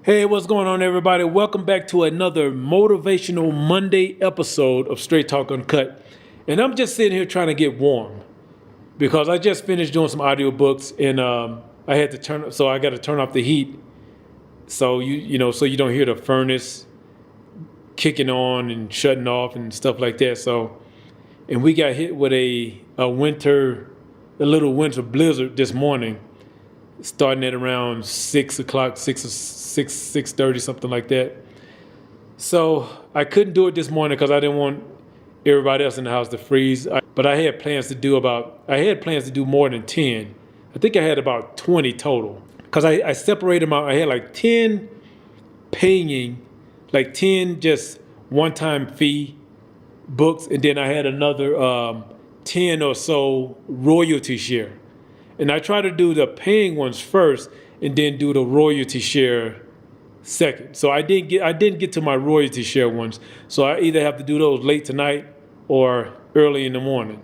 Hey, what's going on, everybody? Welcome back to another Motivational Monday episode of Straight Talk Uncut. And I'm just sitting here trying to get warm because I just finished doing some audiobooks and I had to I got to turn off the heat so so you don't hear the furnace kicking on and shutting off and stuff like that. And we got hit with a little winter blizzard this morning, starting at around 6 o'clock, 6:30, something like that. So I couldn't do it this morning because I didn't want everybody else in the house to freeze. But I had plans to do more than 10. I think I had about 20 total because I separated them out. I had like 10 paying, like 10 just one-time fee books, and then I had another 10 or so royalty share. And I try to do the paying ones first and then do the royalty share second. So I didn't get to my royalty share ones. So I either have to do those late tonight or early in the morning.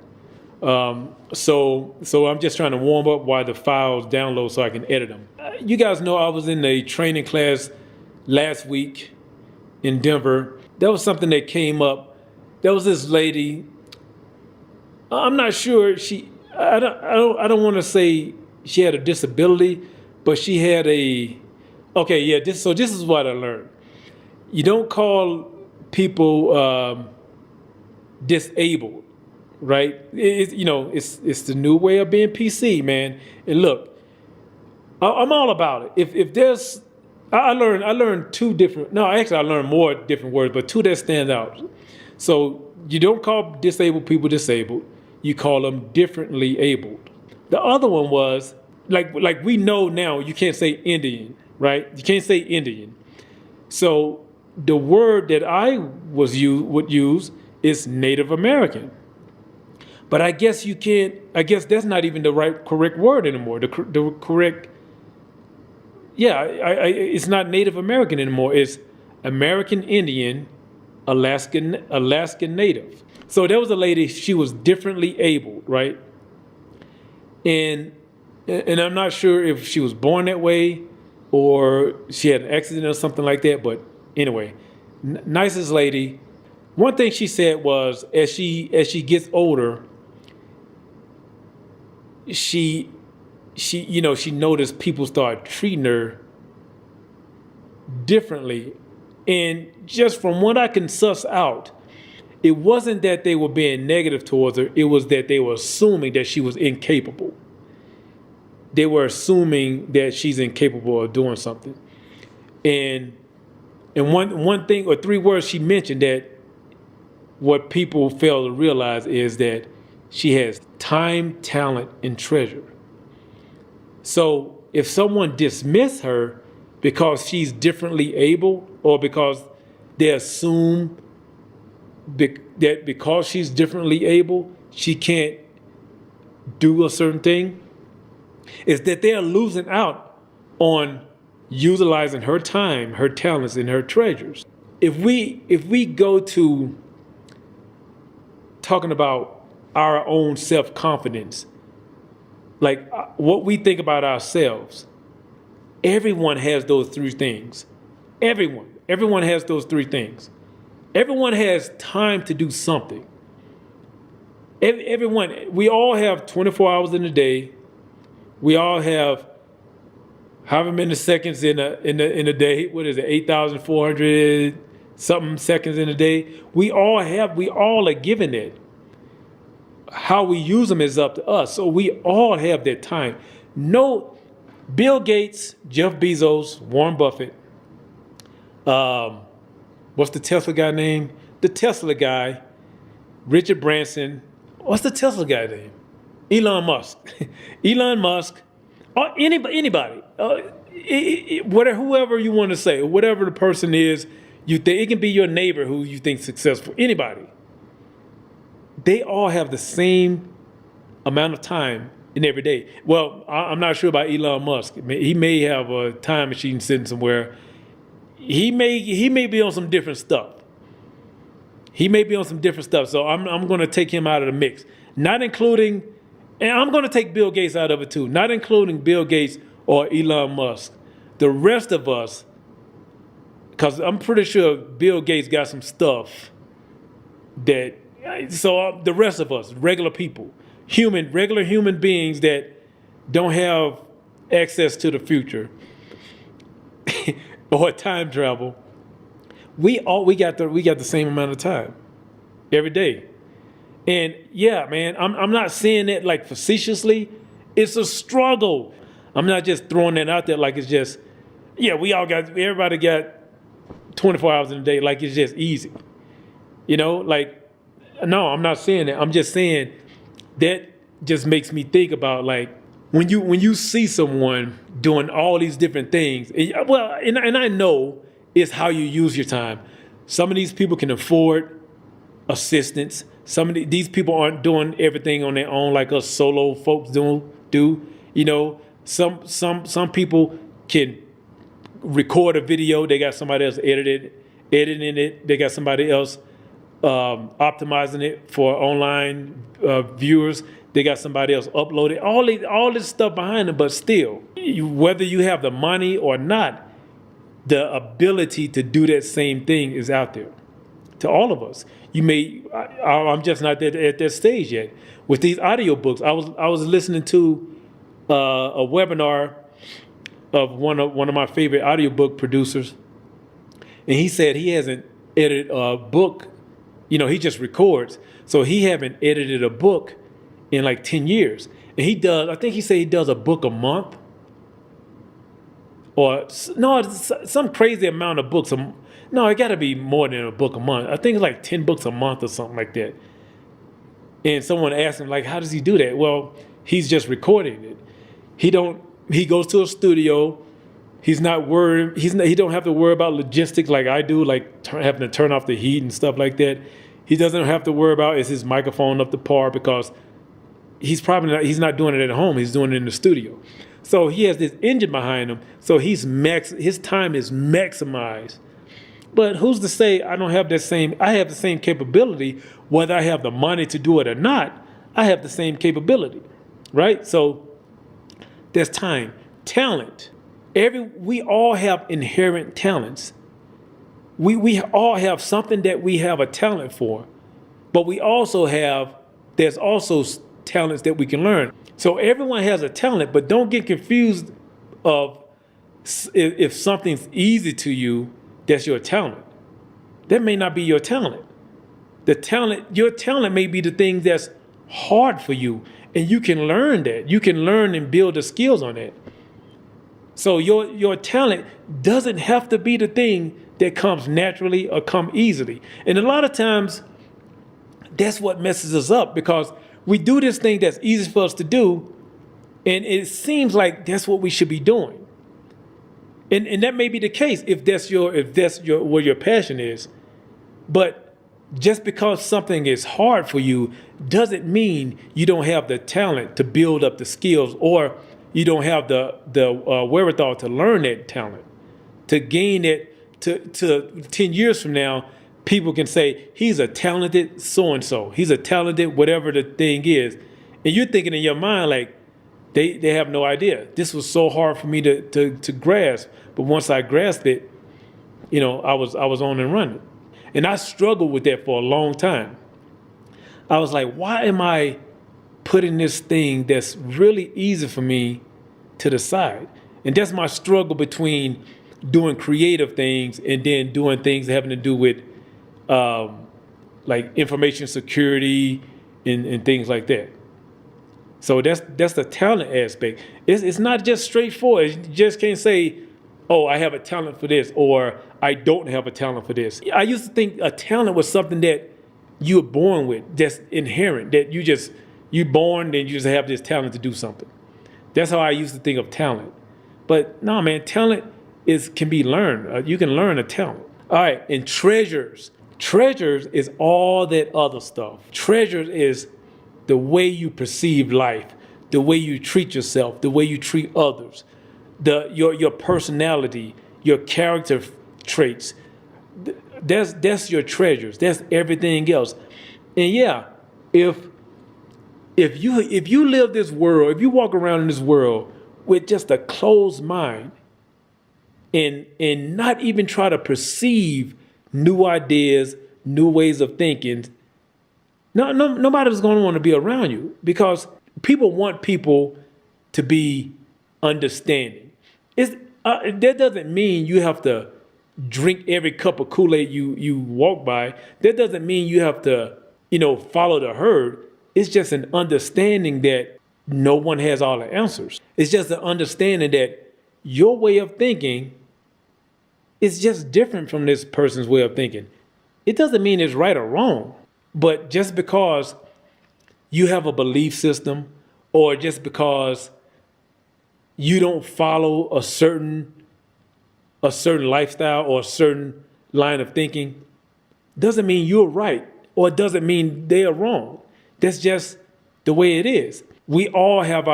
So I'm just trying to warm up while the files download so I can edit them. You guys know I was in a training class last week in Denver. That was something that came up. There was this lady. I'm not sure I don't want to say she had a disability, but she had this is what I learned. You don't call people disabled, right? It's the new way of being PC, man. And look, I'm all about it. If there's, I learned I learned more different words, but two that stand out. So you don't call disabled people disabled. You call them differently abled. The other one was, like we know now, you can't say Indian, right? You can't say Indian. So the word that I would use is Native American. But I guess that's not even the correct word anymore. It's not Native American anymore. It's American Indian, Alaskan Native. So there was a lady, she was differently abled, right? And I'm not sure if she was born that way or she had an accident or something like that. But anyway, nicest lady. One thing she said was, as she gets older, she noticed people start treating her differently. And just from what I can suss out, it wasn't that they were being negative towards her. It was that they were assuming that she was incapable. They were assuming that she's incapable of doing something. And one thing or three words she mentioned that what people fail to realize is that she has time, talent, and treasure. So if someone dismisses her because she's differently able, or because they assume that because she's differently able, she can't do a certain thing, is that they're losing out on utilizing her time, her talents, and her treasures. If we go to talking about our own self-confidence, like what we think about ourselves, everyone has those three things. Everyone has those three things. Everyone has time to do something. We all have 24 hours in a day. We all have however many seconds in a day. What is it? 8,400 something seconds in a day. We all are given it. How we use them is up to us. So we all have that time. No, Bill Gates, Jeff Bezos, Warren Buffett. What's the Tesla guy name? The Tesla guy, Richard Branson. What's the Tesla guy name? Elon Musk. Elon Musk. Or anybody. Whoever you want to say, or whatever the person is, you think it can be your neighbor who you think successful. Anybody. They all have the same amount of time in every day. Well, I'm not sure about Elon Musk. He may have a time machine sitting somewhere. He may be on some different stuff. So I'm going to take him out of the mix. Not including, and I'm going to take Bill Gates out of it too. Not including Bill Gates or Elon Musk. The rest of us because I'm pretty sure Bill Gates got some stuff that, so the rest of us, regular people, regular human beings that don't have access to the future or time travel, we got the same amount of time every day. And yeah, man, I'm not saying that like facetiously. It's a struggle. I'm not just throwing that out there like it's just, yeah, everybody got 24 hours in a day, like it's just easy. Like, no, I'm not saying that. I'm just saying that just makes me think about like when you see someone doing all these different things, and I know it's how you use your time. Some of these people can afford assistance. Some of these people aren't doing everything on their own like us solo folks do. Some people can record a video. They got somebody else editing it. They got somebody else optimizing it for online viewers. They got somebody else uploading all this stuff behind them. But still, whether you have the money or not, the ability to do that same thing is out there to all of us. I'm just not at that stage yet. With these audiobooks, I was listening to a webinar of one of my favorite audiobook producers, and he said he hasn't edited a book. He just records, so he haven't edited a book in like 10 years. And I think he said he does a book a month, or no, some crazy amount of books. No, it got to be more than a book a month. I think it's like 10 books a month or something like that. And someone asked him, like, how does he do that? Well, he's just recording it. He goes to a studio. He's not worried. He don't have to worry about logistics like I do, like having to turn off the heat and stuff like that. He doesn't have to worry about is his microphone up to par, because he's not doing it at home. He's doing it in the studio. So he has this engine behind him. So his time is maximized. But who's to say I have the same capability, whether I have the money to do it or not. I have the same capability, right? So there's time, talent. We all have inherent talents. We all have something that we have a talent for, but there's also talents that we can learn. So everyone has a talent, but don't get confused of if something's easy to you, that's your talent. That may not be your talent. Your talent may be the thing that's hard for you, and you can learn that. You can learn and build the skills on that. So your talent doesn't have to be the thing that comes naturally or come easily. And a lot of times, that's what messes us up, because we do this thing that's easy for us to do, and it seems like that's what we should be doing. And that may be the case if that's where your passion is. But just because something is hard for you doesn't mean you don't have the talent to build up the skills, or you don't have the wherewithal to learn that talent, to gain it. To 10 years from now, people can say he's a talented so-and-so. He's a talented whatever the thing is. And you're thinking in your mind like, they have no idea. This was so hard for me to grasp. But once I grasped it, I was on and running. And I struggled with that for a long time. I was like, why am I putting this thing that's really easy for me to the side? And that's my struggle between doing creative things and then doing things having to do with like information security and things like that. So that's the talent aspect. It's not just straightforward. You just can't say, oh, I have a talent for this, or I don't have a talent for this. I used to think a talent was something that you were born with, that's inherent, that you're born and you just have this talent to do something. That's how I used to think of talent. But no, man, talent can be learned. You can learn a talent. All right, and treasures. Treasures is all that other stuff. Treasures is the way you perceive life, the way you treat yourself, the way you treat others, your personality, your character traits. That's your treasures. That's everything else. And yeah, if you live this world, if you walk around in this world with just a closed mind, and not even try to perceive new ideas, new ways of thinking, nobody's going to want to be around you, because people want people to be understanding. That doesn't mean you have to drink every cup of Kool-Aid you walk by. That doesn't mean you have to, follow the herd. It's just an understanding that no one has all the answers. It's just an understanding that your way of thinking is just different from this person's way of thinking. It doesn't mean it's right or wrong, but just because you have a belief system, or just because you don't follow a certain lifestyle or a certain line of thinking, doesn't mean you're right, or it doesn't mean they're wrong. That's just the way it is. We all have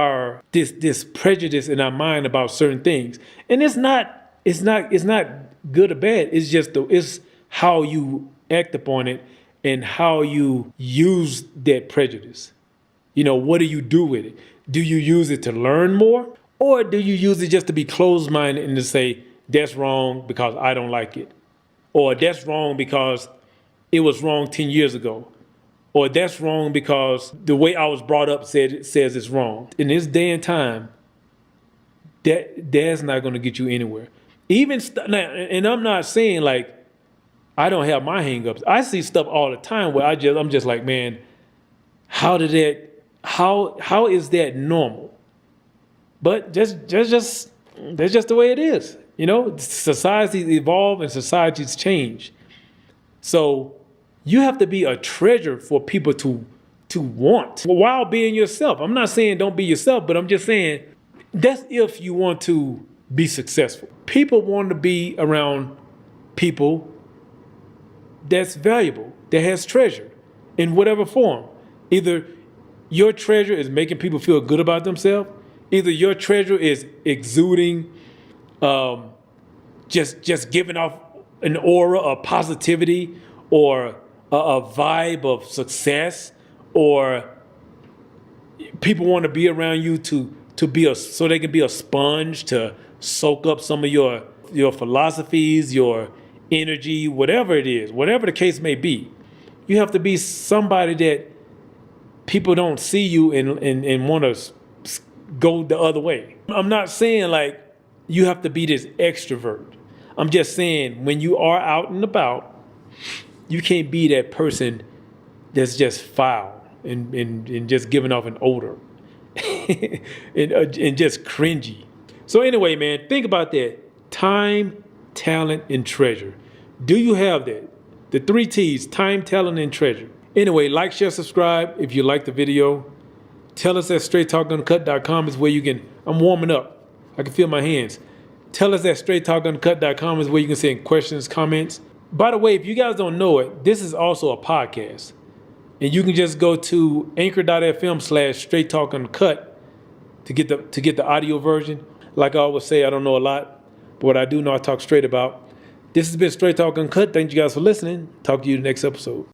this prejudice in our mind about certain things, and it's not good or bad. It's just it's how you act upon it and how you use that prejudice. What do you do with it? Do you use it to learn more, or do you use it just to be closed-minded and to say that's wrong because I don't like it, or that's wrong because it was wrong 10 years ago, or that's wrong because the way I was brought up says it's wrong. In this day and time, that's not going to get you anywhere. And I'm not saying like I don't have my hang-ups. I see stuff all the time where I'm just like, man, how is that normal? But that's just the way it is. Societies evolve and societies change. So you have to be a treasure for people to want while being yourself. I'm not saying don't be yourself, but I'm just saying that's if you want to be successful. People want to be around people that's valuable, that has treasure in whatever form. Either your treasure is making people feel good about themselves, either your treasure is exuding, just giving off an aura of positivity, or a vibe of success, or people want to be around you so they can be a sponge to soak up some of your philosophies, your energy, whatever it is, whatever the case may be. You have to be somebody that people don't see you and want to go the other way. I'm not saying like you have to be this extrovert. I'm just saying when you are out and about, you can't be that person that's just foul and just giving off an odor and just cringy. So anyway, man, think about that. Time, talent, and treasure. Do you have that? The 3 T's, time, talent, and treasure. Anyway, like, share, subscribe if you like the video. Tell us at straighttalkuncut.com is where you can, I'm warming up. I can feel my hands. Tell us at straighttalkuncut.com is where you can send questions, comments. By the way, if you guys don't know it, this is also a podcast. And you can just go to anchor.fm/straighttalkuncut to get the audio version. Like I always say, I don't know a lot, but what I do know, I talk straight about. This has been Straight Talk Uncut. Thank you guys for listening. Talk to you in the next episode.